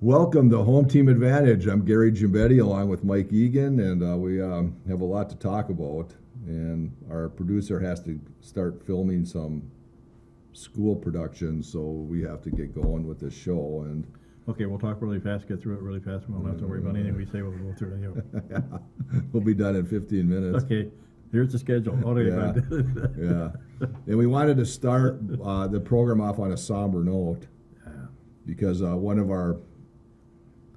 Welcome to Home Team Advantage. I'm Gary Gimbetti along with Mike Egan, and we have a lot to talk about. And our producer has to start filming some school productions, so we have to get going with this show. And Okay, we'll talk really fast, get through it really fast. We don't have to worry about anything we say. We'll go through it. we'll be done in 15 minutes. Okay, here's the schedule. Yeah. And we wanted to start the program off on a somber note because one of our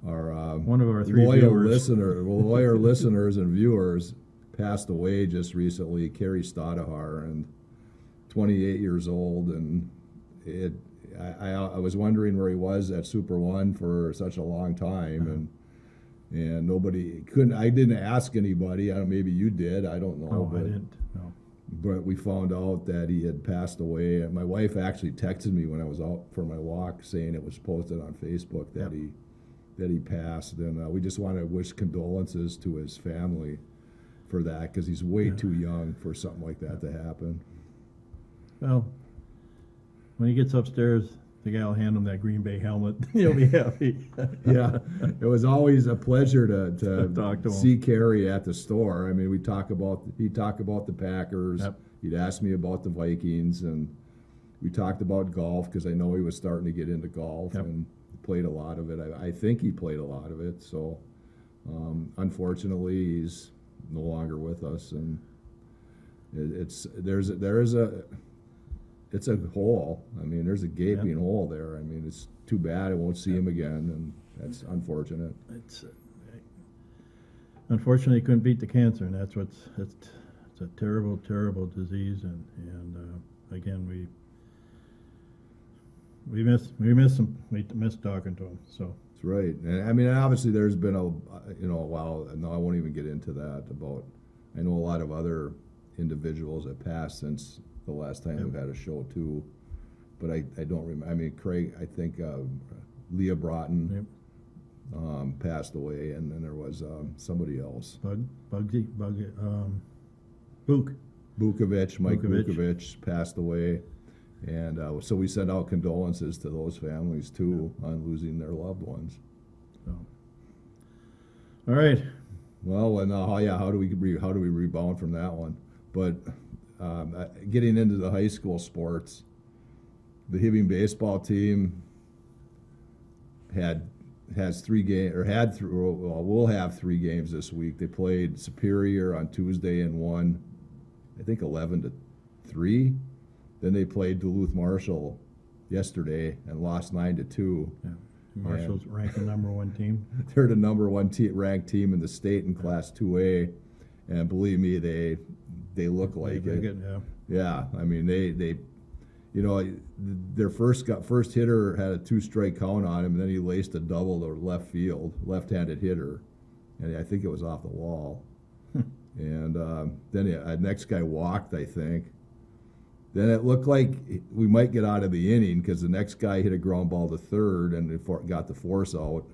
three loyal listeners and viewers passed away just recently, Kerry Stadahar, and 28 years old, and I was wondering where he was at Super One for such a long time, and nobody couldn't. I didn't ask anybody. Maybe you did. I don't know. I didn't. No. But we found out that he had passed away. My wife actually texted me when I was out for my walk, saying it was posted on Facebook that he passed, and we just want to wish condolences to his family for that, because he's way too young for something like that to happen. Well, when he gets upstairs, the guy will hand him that Green Bay helmet. He'll be happy. Yeah, it was always a pleasure to talk to him. See Kerry at the store. I mean, he'd talk about the Packers. Yep. He'd ask me about the Vikings, and we talked about golf because I know he was starting to get into golf. Yep. And played a lot of it. I think he played a lot of it. So, unfortunately, he's no longer with us, and it's a hole. I mean, there's a gaping hole there. I mean, it's too bad I won't see him again, and that's unfortunate. Unfortunately, he couldn't beat the cancer, and it's a terrible, terrible disease, and again we miss him. We miss talking to him. So that's right. And I mean, obviously, there's been a while. No, I won't even get into that. I know a lot of other individuals that passed since the last time we've had a show too, but I don't remember. I mean, Craig, I think Leah Broughton passed away, and then there was somebody else. Bukovic, Mike Bukovic passed away, and so we send out condolences to those families too on losing their loved ones. So. All right. Well, and how do we rebound from that one? But getting into the high school sports, the Hibbing baseball team has 3 games, or will have 3 games this week. They played Superior on Tuesday and won, I think 11-3. Then they played Duluth Marshall yesterday and lost 9-2. Yeah. Marshall's ranked the number 1 team. They're the number 1 ranked team in the state in Class 2A, and believe me, they look like it. Yeah, I mean they their first hitter had a 2-strike count on him, and then he laced a double to left-handed hitter, and I think it was off the wall. And then the next guy walked, I think. Then it looked like we might get out of the inning because the next guy hit a ground ball to third and got the force out.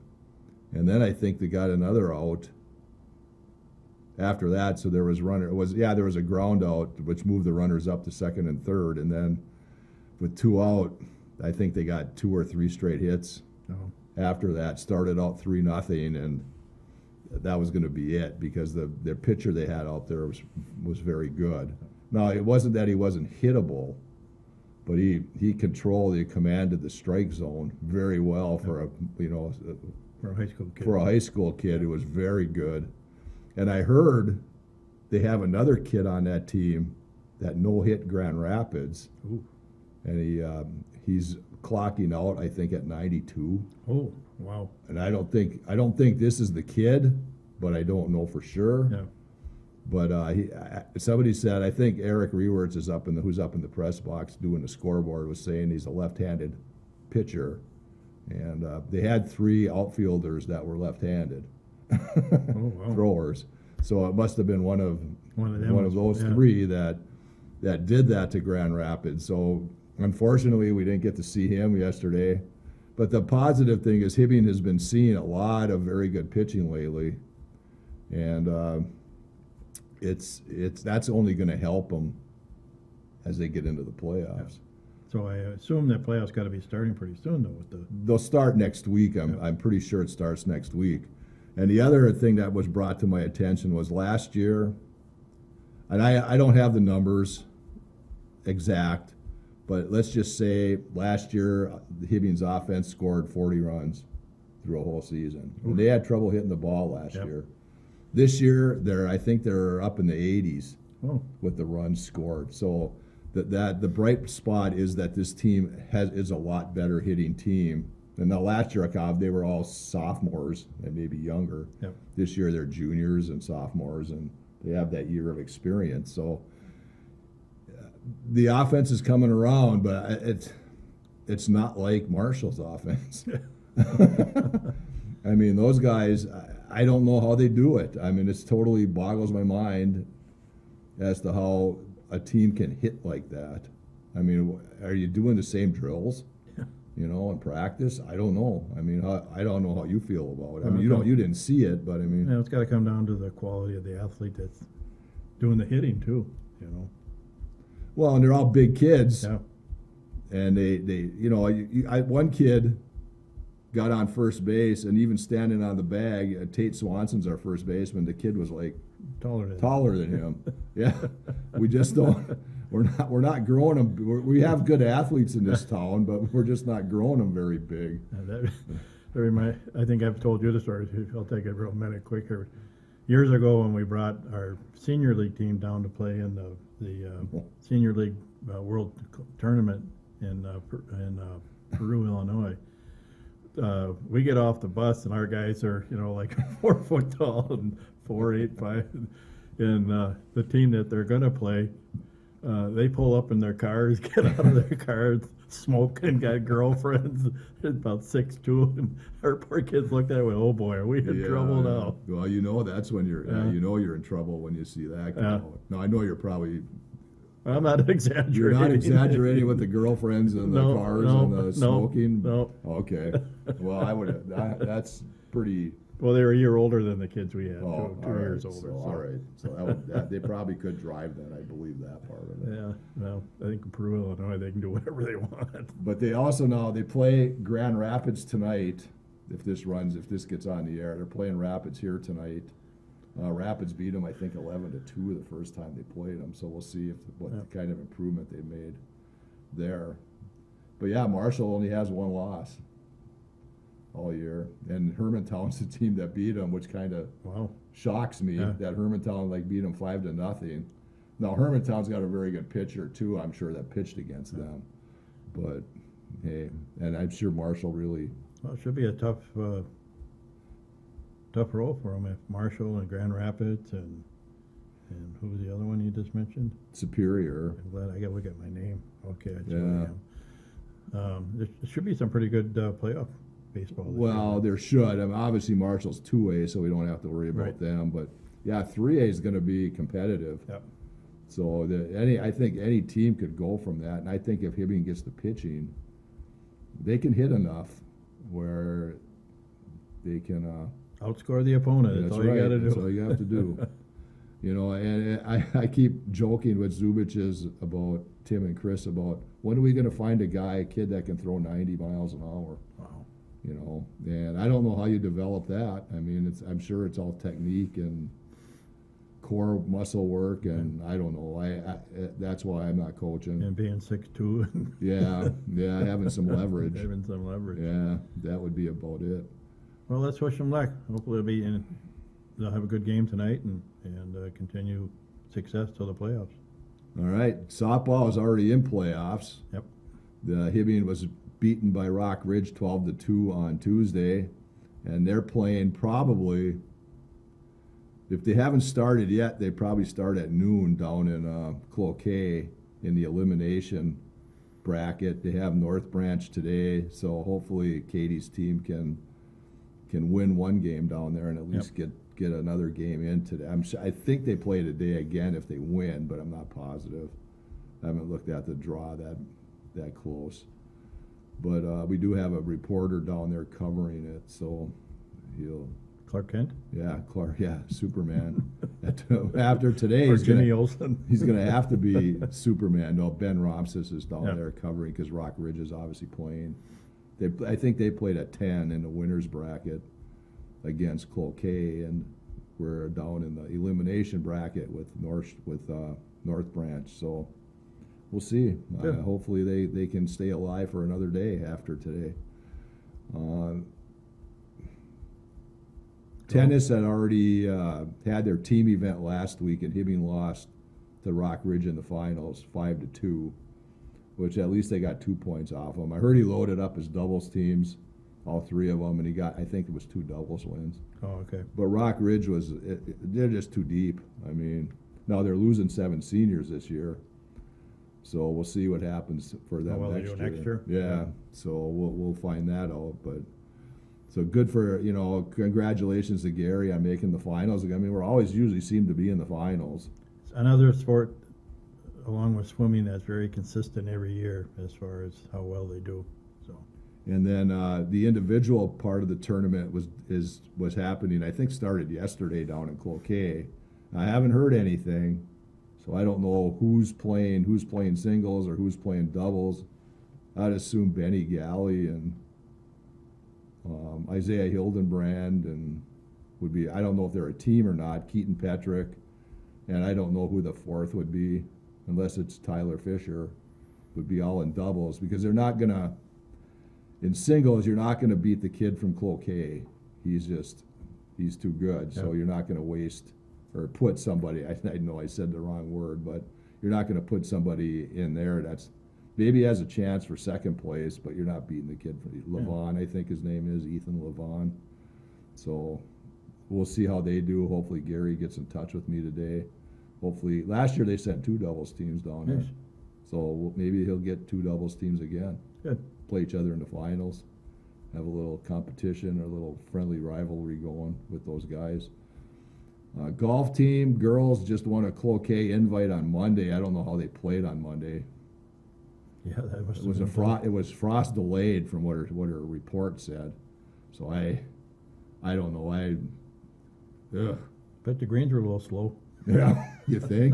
And then I think they got another out after that. So there was there was a ground out which moved the runners up to second and third. And then with 2 out, I think they got 2 or 3 straight hits. After that, started out 3-0, and that was going to be it because their pitcher they had out there was very good. Now, it wasn't that he wasn't hittable, but he commanded the strike zone very well for a high school kid. For a high school kid, who was very good. And I heard they have another kid on that team that no-hit Grand Rapids. Ooh. And he's clocking out, I think, at 92. Oh, wow. And I don't think this is the kid, but I don't know for sure. Yeah. But somebody said, I think Eric Rewerts who's up in the press box doing the scoreboard, was saying he's a left-handed pitcher, and they had 3 outfielders that were left-handed throwers. So it must have been one of those 3 that did that to Grand Rapids. So unfortunately, we didn't get to see him yesterday. But the positive thing is Hibbing has been seeing a lot of very good pitching lately, and that's only going to help them as they get into the playoffs. So I assume that playoffs got to be starting pretty soon, though, with the. They'll start next week. I'm pretty sure it starts next week. And the other thing that was brought to my attention was last year, and I don't have the numbers exact, but let's just say last year the Hibbing's offense scored 40 runs through a whole season. And they had trouble hitting the ball last year. This year, I think they're up in the 80s with the runs scored. So that the bright spot is that this team is a lot better hitting team. And now last year, they were all sophomores and maybe younger. Yep. This year, they're juniors and sophomores, and they have that year of experience. So the offense is coming around, but it's not like Marshall's offense. I mean, those guys, I don't know how they do it. I mean, it's totally boggles my mind as to how a team can hit like that. I mean, are you doing the same drills, in practice? I don't know. I mean, I don't know how you feel about it. I mean, you didn't see it, but I mean, it's got to come down to the quality of the athlete that's doing the hitting too. Well, and they're all big kids. Yeah. And one kid got on first base, and even standing on the bag, Tate Swanson's our first baseman. The kid was like taller than him. Yeah, we just don't. We're not growing them. We have good athletes in this town, but we're just not growing them very big. I think I've told you the story. I'll take it real minute quicker. Years ago, when we brought our senior league team down to play in the senior league world tournament in Peru, Illinois. We get off the bus and our guys are, like 4 foot tall and 4'8", 5", and the team that they're gonna play, they pull up in their cars, get out of their cars, smoke, and got girlfriends. About 6'2", and our poor kids looked at it and went, "Oh boy, are we in trouble now?" Well, that's when you're in trouble when you see that. Now I know you're probably. I'm not exaggerating. You're not exaggerating with the girlfriends and the cars and the smoking? No. Okay. Well, I would. That's pretty. Well, they were a year older than the kids we had. Oh, 2 years older. All right. So they probably could drive then. I believe that part of it. Yeah. Well, I think in Peru, Illinois, they can do whatever they want. But they also now they play Grand Rapids tonight. If this gets on the air, they're playing Rapids here tonight. Rapids beat them, I think, 11-2 the first time they played them. So we'll see what kind of improvement they made there. But yeah, Marshall only has one loss all year, and Hermantown's the team that beat them, which kind of shocks me that Hermantown beat them 5-0. Now Hermantown's got a very good pitcher too. I'm sure that pitched against them, but hey, and I'm sure Marshall really. Well, it should be a tough role for them if Marshall and Grand Rapids and who was the other one you just mentioned? Superior. I'm glad I got to look at my name. Okay, I am. There should be some pretty good playoff baseball. Well, there should. I mean, obviously Marshall's 2A, so we don't have to worry about them. But yeah, 3A is going to be competitive. Yep. So I think any team could go from that, and I think if Hibbing gets the pitching, they can hit enough where they can. Outscore the opponent. That's all you got to do. That's all you have to do. And I keep joking with Zubic's about Tim and Chris about when are we going to find a kid that can throw 90 miles an hour? Wow. And I don't know how you develop that. I mean, I'm sure it's all technique and core muscle work, and I don't know. I that's why I'm not coaching. And being 6'2". Yeah, having some leverage. Yeah, that would be about it. Well, let's wish them luck. Hopefully they'll have a good game tonight and continue success till the playoffs. All right. Softball is already in playoffs. Yep. The Hibbing was beaten by Rock Ridge 12-2 on Tuesday, and they're playing probably, if they haven't started yet, they probably start at noon down in Cloquet in the elimination bracket. They have North Branch today, so hopefully Katie's team can win one game down there and at least get another game in today. I think they play today again if they win, but I'm not positive. I haven't looked at the draw that close. But we do have a reporter down there covering it, so he'll Clark Kent? Yeah, Clark. Yeah, Superman. After today, Or he's Jimmy gonna, Olsen? he's going to have to be Superman. No, Ben Romses is down Yeah. there covering because Rock Ridge is obviously playing. I think they played at 10 in the winners bracket against Cloquet, and we're down in the elimination bracket with North Branch. So we'll see. Good. Hopefully they can stay alive for another day after today. Tennis had already had their team event last week, and Hibbing lost to Rock Ridge in the finals, 5-2, which at least they got 2 points off them. I heard he loaded up his doubles teams, all three of them, and he got, I think it was 2 doubles wins. Oh, okay. But Rock Ridge they're just too deep. I mean, now they're losing 7 seniors this year, so we'll see what happens for them well, they do next year? Yeah, so we'll find that out, but. So good for, congratulations to Gary on making the finals. I mean, we're always usually seem to be in the finals. It's another sport, along with swimming, that's very consistent every year as far as how well they do. So. And then the individual part of the tournament was happening, I think started yesterday down in Cloquet. I haven't heard anything, so I don't know who's playing singles or who's playing doubles. I'd assume Benny Galley and Isaiah Hildenbrand and would be, I don't know if they're a team or not, Keaton Petrick, and I don't know who the fourth would be, unless it's Tyler Fisher, would be all in doubles, because they're not gonna, in singles, you're not gonna beat the kid from Cloquet. He's too good, so you're not gonna waste or put somebody, I know I said the wrong word, but you're not gonna put somebody in there that's maybe has a chance for second place, but you're not beating the kid from Levon, I think his name is, Ethan Levon. So we'll see how they do. Hopefully Gary gets in touch with me today. Hopefully, last year they sent 2 doubles teams down there. Nice. So maybe he'll get 2 doubles teams again. Good. Play each other in the finals. Have a little competition or a little friendly rivalry going with those guys. Golf team, girls just won a Cloquet invite on Monday. I don't know how they played on Monday. Yeah, that was. It was frost delayed from what her report said, so I don't know. Bet the greens were a little slow. Yeah, you think?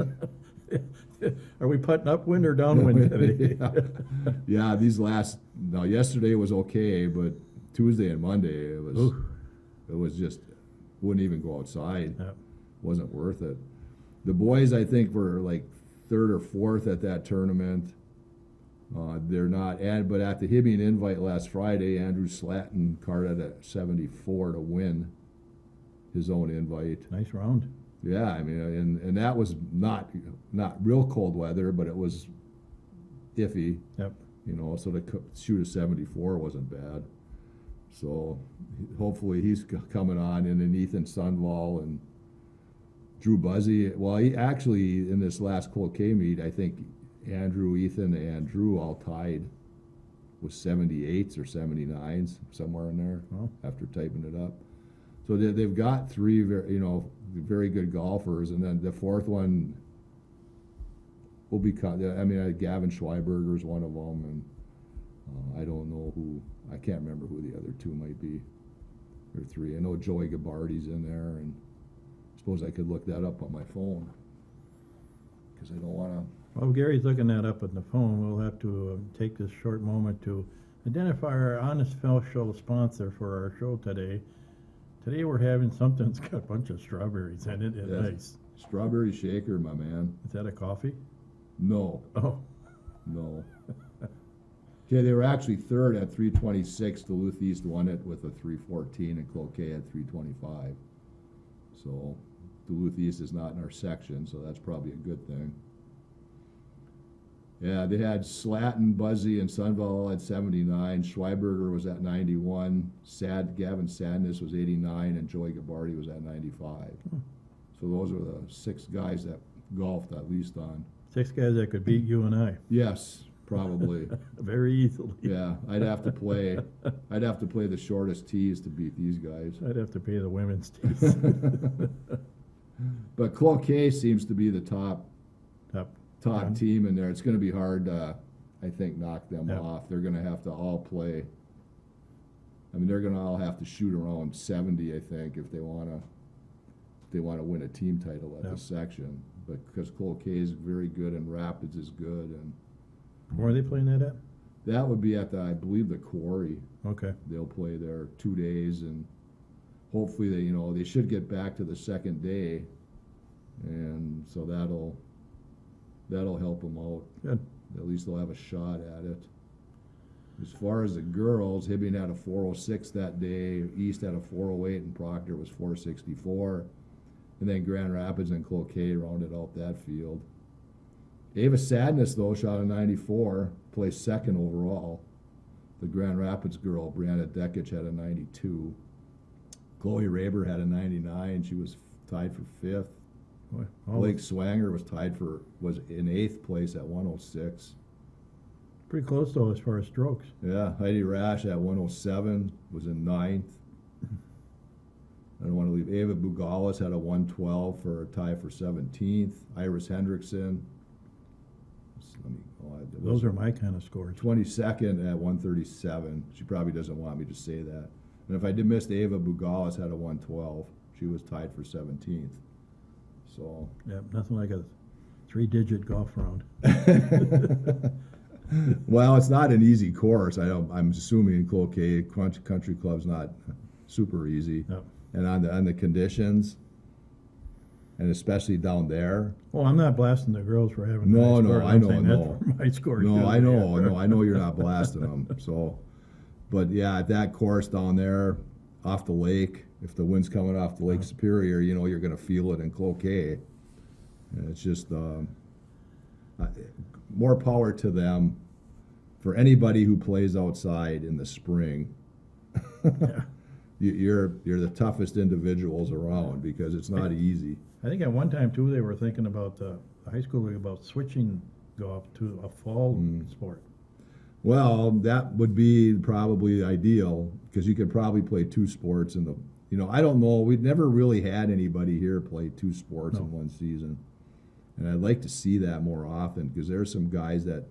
Are we putting upwind or downwind today? Yeah. Yesterday was okay, but Tuesday and Monday it was just wouldn't even go outside. Yeah. Wasn't worth it. The boys, I think, were like 3rd or 4th at that tournament. They're not, but at the Hibbing invite last Friday, Andrew Slatton carded at 74 to win his own invite. Nice round. Yeah, I mean, and that was not real cold weather, but it was iffy. Yep. So to shoot a 74 wasn't bad. So hopefully he's coming on, and then Ethan Sunval and Drew Buzzy. Well, he actually in this last Cloquet meet, I think Andrew, Ethan, and Drew all tied with 78s or 79s, somewhere in there, after typing it up. So they've got 3 very good golfers, and then the 4th one will be, Gavin Schweiberger is one of them, and I don't know I can't remember who the other 2 might be, or 3. I know Joey Gabardi's in there, and I suppose I could look that up on my phone, because I don't want to. While Gary's looking that up on the phone, we'll have to take this short moment to identify our Honest Show sponsor for our show today. Today we're having something that's got a bunch of strawberries in it. It's nice. Strawberry shaker, my man. Is that a coffee? No. Oh. No. Okay, they were actually 3rd at 326. Duluth East won it with a 314, and Cloquet at 325. So Duluth East is not in our section, so that's probably a good thing. Yeah, they had Slatton, Buzzy, and Sunval at 79. Schweiberger was at 91. Gavin Sadness was 89, and Joey Gabardi was at 95. So those are the 6 guys that golfed at least on. 6 guys that could beat you and I. Yes, probably. Very easily. Yeah, I'd have to play the shortest tees to beat these guys. I'd have to pay the women's tees. But Cloquet seems to be the top team in there. It's going to be hard to, I think, knock them off. They're going to have to all play I mean, they're going to all have to shoot around 70, I think, if they want to win a team title at the section. But because Cloquet is very good and Rapids is good, and Where are they playing that at? that would be at I believe the Quarry. Okay. They'll play there 2 days, and hopefully they should get back to the second day, and so that'll help them out. Good. At least they'll have a shot at it. As far as the girls, Hibbing had a 406 that day, East had a 408, and Proctor was 464. And then Grand Rapids and Cloquet rounded out that field. Ava Sadness, though, shot a 94, placed second overall. The Grand Rapids girl, Brianna Dekich, had a 92. Chloe Raber had a 99. She was tied for fifth. Boy, Blake Swanger was was in eighth place at 106. pretty close, though, as far as strokes. Yeah, Heidi Rash at 107 was in ninth. I don't want to leave. Ava Bugalis had a 112 for a tie for 17th. Iris Hendrickson. Those are my kind of scores. 22nd at 137. She probably doesn't want me to say that. And if I did miss, Ava Bugalis had a 112. She was tied for 17th. So. Yeah, nothing like a 3-digit golf round. Well, it's not an easy course. I'm assuming Cloquet Country Club's not super easy. No. And on the conditions, and especially down there. Well, I'm not blasting the girls for having No, high no, scores. I I'm know, saying no. that's my score. No, I know, no, I know you're not blasting them. So, but yeah, at that course down there, off the lake, if the wind's coming off the Lake Superior, you're going to feel it in Cloquet. And it's just more power to them. For anybody who plays outside in the spring, Yeah. you're the toughest individuals around because it's not easy. I think at one time, too, they were thinking about the high school league about switching golf to a fall sport. Well, that would be probably ideal because you could probably play two sports in the. I don't know. We've never really had anybody here play two sports in one season, and I'd like to see that more often because there's some guys that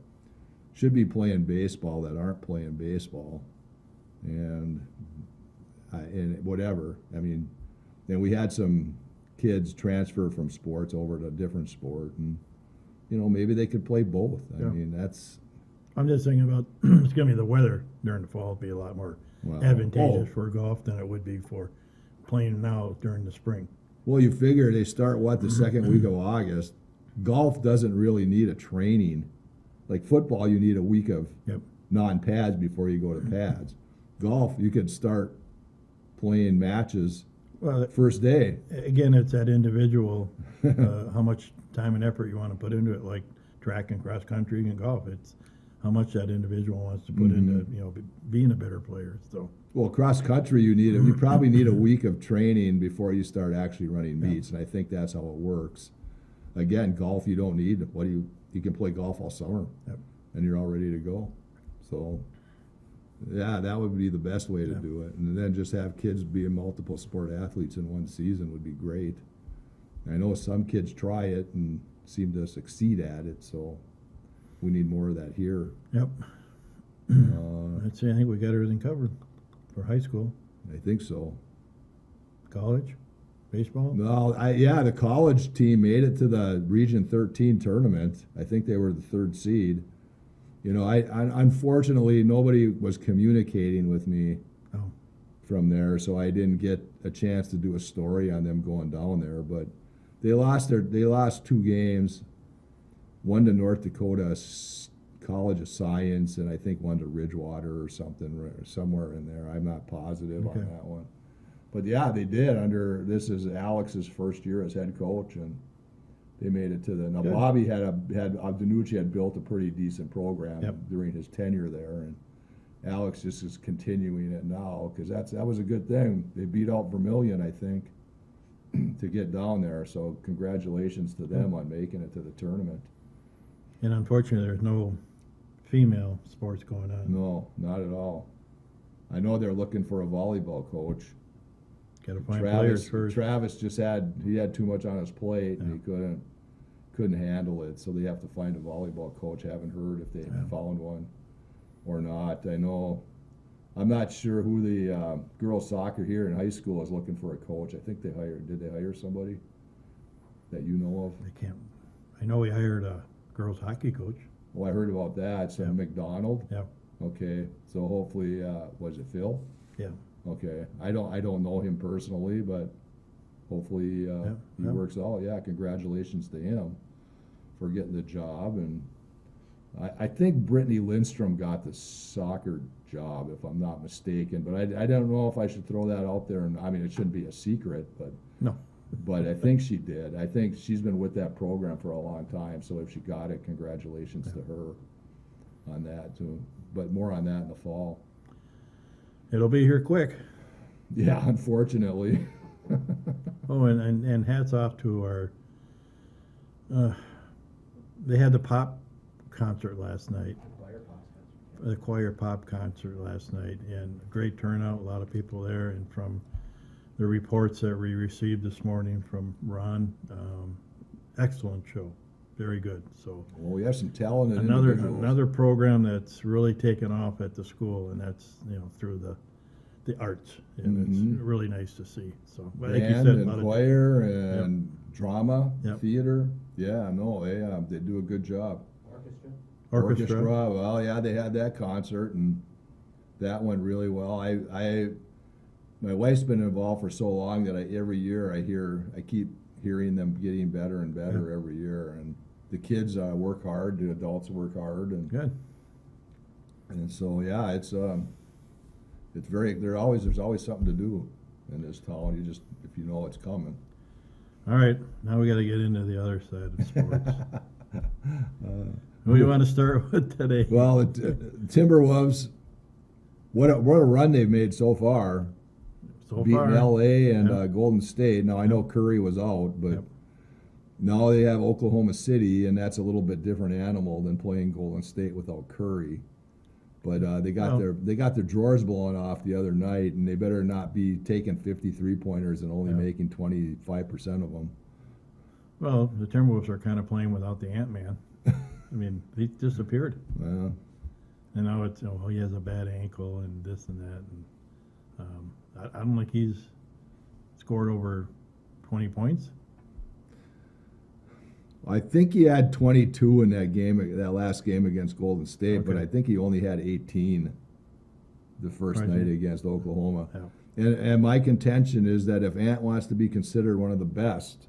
should be playing baseball that aren't playing baseball, and whatever. I mean, and we had some kids transfer from sports over to a different sport, and maybe they could play both. I mean, that's. I'm just thinking about it's going to be the weather during the fall will be a lot more advantageous for golf than it would be for playing now during the spring. Well, you figure they start the second week of August. Golf doesn't really need a training. Like football, you need a week of non-pads before you go to pads. Golf, you could start playing matches first day. Again, it's that individual, how much time and effort you want to put into it, like track and cross country and golf. It's how much that individual wants to put into being a better player. So. Well, cross country, you probably need a week of training before you start actually running meets, and I think that's how it works. Again, golf, you don't need. You can play golf all summer, and you're all ready to go. So, yeah, that would be the best way to do it. And then just have kids being multiple sport athletes in one season would be great. I know some kids try it and seem to succeed at it, so we need more of that here. Yep. I'd say I think we got everything covered for high school. I think so. College? Baseball? No, the college team made it to the Region 13 tournament. I think they were the third seed. I unfortunately nobody was communicating with me from there, so I didn't get a chance to do a story on them going down there. But they lost 2 games, one to North Dakota College of Science, and I think one to Ridgewater or something, or somewhere in there. I'm not positive on that one. But yeah, they did. This is Alex's first year as head coach, and they made it to the. Now Good. Bobby Danucci had built a pretty decent program during his tenure there, and Alex just is continuing it now because that was a good thing. They beat out Vermilion, I think, to get down there. So congratulations to them on making it to the tournament. And unfortunately, there's no female sports going on. No, not at all. I know they're looking for a volleyball coach. Got to find players first. Travis had too much on his plate and he couldn't handle it, so they have to find a volleyball coach. Haven't heard if they found one or not. I know I'm not sure who the girls soccer here in high school is looking for a coach. I think did they hire somebody that you know of? I can't, I know we hired a girls hockey coach. Well, I heard about that. Some Yep. McDonald. Yep. Okay, so hopefully, was it Phil? Yeah. Okay, I don't know him personally, but hopefully he Yeah. works out. Yeah, congratulations to him for getting the job. And I think Brittany Lindstrom got the soccer job, if I'm not mistaken. But I don't know if I should throw that out there. And I mean, it shouldn't be a secret, but No. but I think she did. I think she's been with that program for a long time. So if she got it, congratulations to her on that too. But more on that in the fall. It'll be here quick. Yeah, unfortunately. Oh, and hats off to our, they had the pop concert last night. The choir pop concert last night, and great turnout, a lot of people there, and from the reports that we received this morning from Ron, excellent show, very good. So Well, we have some talented another individuals. program that's really taken off at the school, and that's through the arts, and it's Mhm. really nice to see. So, but like you Band said, a and lot of, choir and drama, Yep. theater. Yeah, no, they do a good job. orchestra. Well, yeah, they had that concert and that went really well. My wife's been involved for so long that every year I keep hearing them getting better and better Yeah. every year. And the kids work hard, the adults work hard, Good. and so yeah, it's very there's always something to do in this town. You just if you know it's coming. All right, now we got to get into the other side of sports. Who do you want to start with today? Well, Timberwolves, what a run they've made so far. So Beating far, LA and Yep. Golden State. Now I know Curry was out, but Yep. now they have Oklahoma City, and that's a little bit different animal than playing Golden State without Curry. But they got Well- their drawers blown off the other night, and they better not be taking 53 pointers and only Yeah. making 25% of them. Well, the Timberwolves are kind of playing without the Ant-Man. I mean, he disappeared. Well, And now it's, he has a bad ankle and this and that. And I don't think he's scored over 20 points. I think he had 22 in that last game against Golden State, but Okay. I think he only had 18 the first Right. night against Oklahoma. Yeah. And my contention is that if Ant wants to be considered one of the best,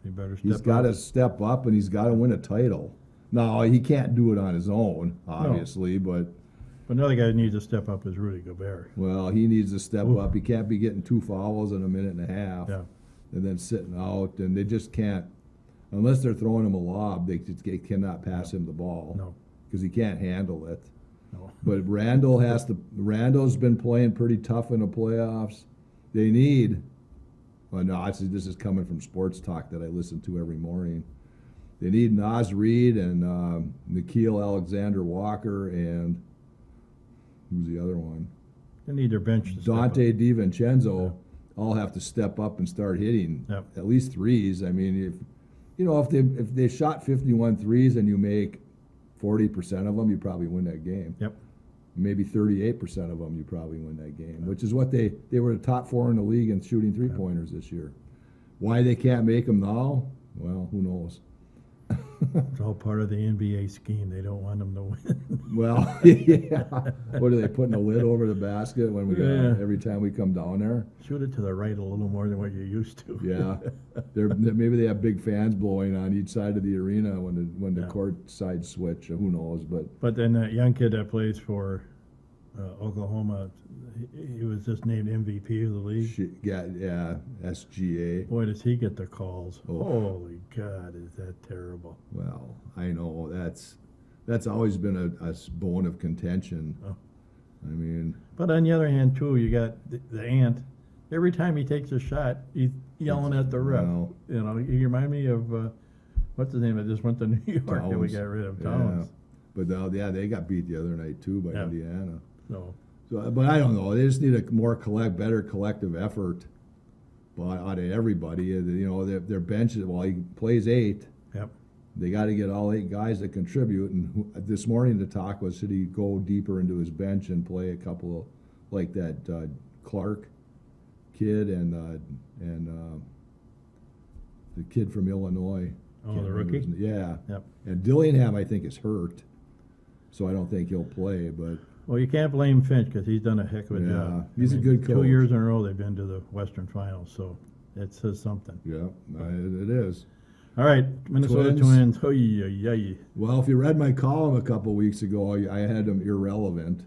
He better step he's got up. to step up and he's got to win a title. Now, he can't do it on his own, obviously, but, But another guy that needs to step up is Rudy Gobert. well, he needs to step Oof. up. He can't be getting 2 fouls in a minute and a half Yeah. and then sitting out. And they just can't, unless they're throwing him a lob, they cannot pass him the ball No. because he can't handle it. No. But Randall's been playing pretty tough in the playoffs. They need, well, no, this is coming from sports talk that I listen to every morning. They need Naz Reid and Nikhil Alexander-Walker and who's the other one? They need their bench to step up. Dante DiVincenzo Yeah. all have to step up and start hitting Yep. at least threes. I mean, if they shot 51 threes and you make 40% of them, you probably win that game. Yep. Maybe 38% of them, you probably win that game, which is what they were the top 4 in the league in shooting 3-pointers this year. Why they can't make them now? Well, who knows? It's all part of the NBA scheme. They don't want them to win. Well, yeah. What are they putting a lid over the basket when Yeah. every time we come down there? Shoot it to the right a little more than what you're used to. Yeah, maybe they have big fans blowing on each side of the arena when the Yeah. court side switch. Who knows? But But then that young kid that plays for Oklahoma, he was just named MVP of the league. yeah, SGA. Boy, does he get the calls. Oh. Holy God, is that terrible. Well, I know that's always been a bone of contention. Oh. I mean, But on the other hand, too, you got the Ant. Every time he takes a shot, he's yelling at the ref. Well. You remind me of, what's his name that just went to New York that we Towns. got rid of, Yeah. Towns. But they got beat the other night too by Yeah. Indiana. So, But I don't know. They just need a better collective effort out of everybody. Their bench. Well, he plays 8. yep. They got to get all 8 guys to contribute. And this morning the talk was, should he go deeper into his bench and play a couple like that Clark kid and the kid from Illinois. Oh, Can't the remember rookie? his name. Yeah. Yep. And Dillingham, I think, is hurt, so I don't think he'll play. But Well, you can't blame Finch because he's done a heck of a Yeah, job. he's a good 2 coach. years in a row they've been to the Western Finals, so it says something. yeah, it is. All right, Minnesota Twins. Twins. Oh, yeah. Well, if you read my column a couple weeks ago, I had them irrelevant.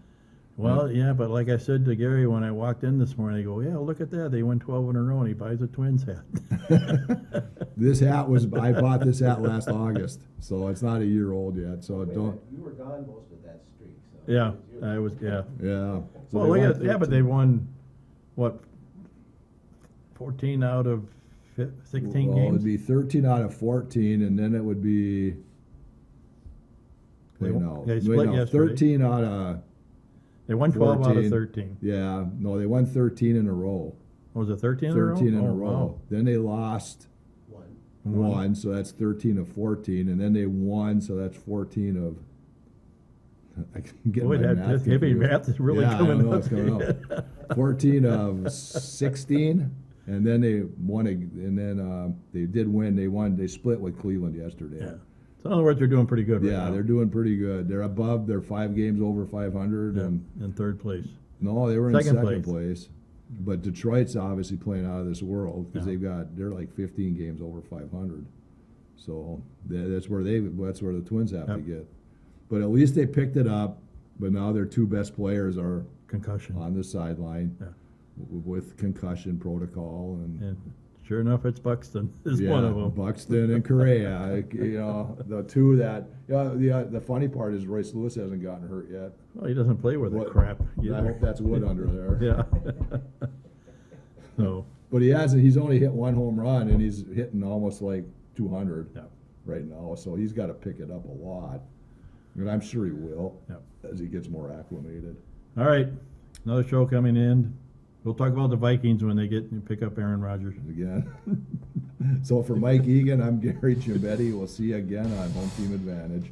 Well, yeah, but like I said to Gary when I walked in this morning, I go, yeah, look at that. They win 12 in a row, and he buys a Twins hat. This hat I bought this hat last August, so it's not a year old yet. So Wait a don't. minute, you were gone most of that streak, so. Yeah, you- I was, yeah. Yeah. So Well, they look won at, yeah, but 13. they won, what, 14 out of 16 Well, it'd games? be 13 out of 14, and then it would be. They Wait, won- no. they Wait, split no. yesterday. 13 out of. They won 12 out of 14. 13. Yeah, no, they won 13 in a row. Was it 13 in a row? 13 in Oh, a row. wow. Then they lost One. one, so that's 13 of 14, and then they won, so that's 14 of. I can get Boy, my that math heavy confused. math is really Yeah, I coming don't know up. what's coming up. 14 of 16, and then they won, and then they did win. They won. They split with Cleveland yesterday. Yeah. So in other words, they're doing pretty good right Yeah, now. they're doing pretty good. They're above. They're 5 games over 500, Yeah, and in third place. no, they were in Second second place. place. But Detroit's obviously playing out of this world because Yeah. they're like 15 games over 500. So that's where the Twins have to Yep. get. But at least they picked it up. But now their 2 best players are Concussion. on the sideline Yeah. with concussion protocol and. And sure enough, it's Buxton is Yeah, one of them. Buxton and Correa, you know, the 2 that. The funny part is Royce Lewis hasn't gotten hurt yet. Well, he doesn't play with that What- crap. I either. hope that's wood under there. Yeah. So, But he hasn't. He's only hit 1 home run, and he's hitting almost like 200 yeah. right now. So he's got to pick it up a lot, and I'm sure he will Yeah. as he gets more acclimated. All right, another show coming in. We'll talk about the Vikings when they pick up Aaron Rodgers. Again. So for Mike Egan, I'm Gary Giambetti. We'll see you again on Home Team Advantage.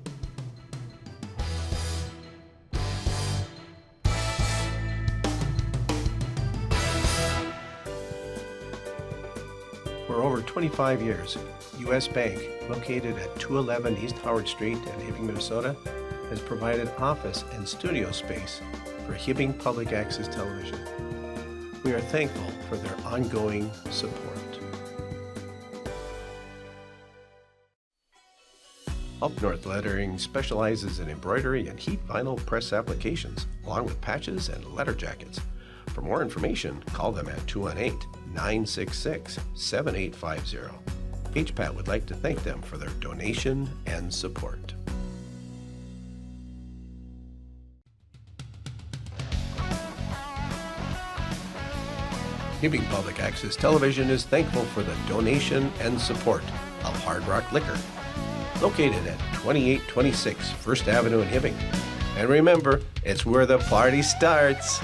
For over 25 years, U.S. Bank, located at 211 East Howard Street in Hibbing, Minnesota, has provided office and studio space for Hibbing Public Access Television. We are thankful for their ongoing support. Up North Lettering specializes in embroidery and heat vinyl press applications, along with patches and letter jackets. For more information, call them at 218-966-7850. HPAT would like to thank them for their donation and support. Hibbing Public Access Television is thankful for the donation and support of Hard Rock Liquor, located at 2826 First Avenue in Hibbing. And remember, it's where the party starts.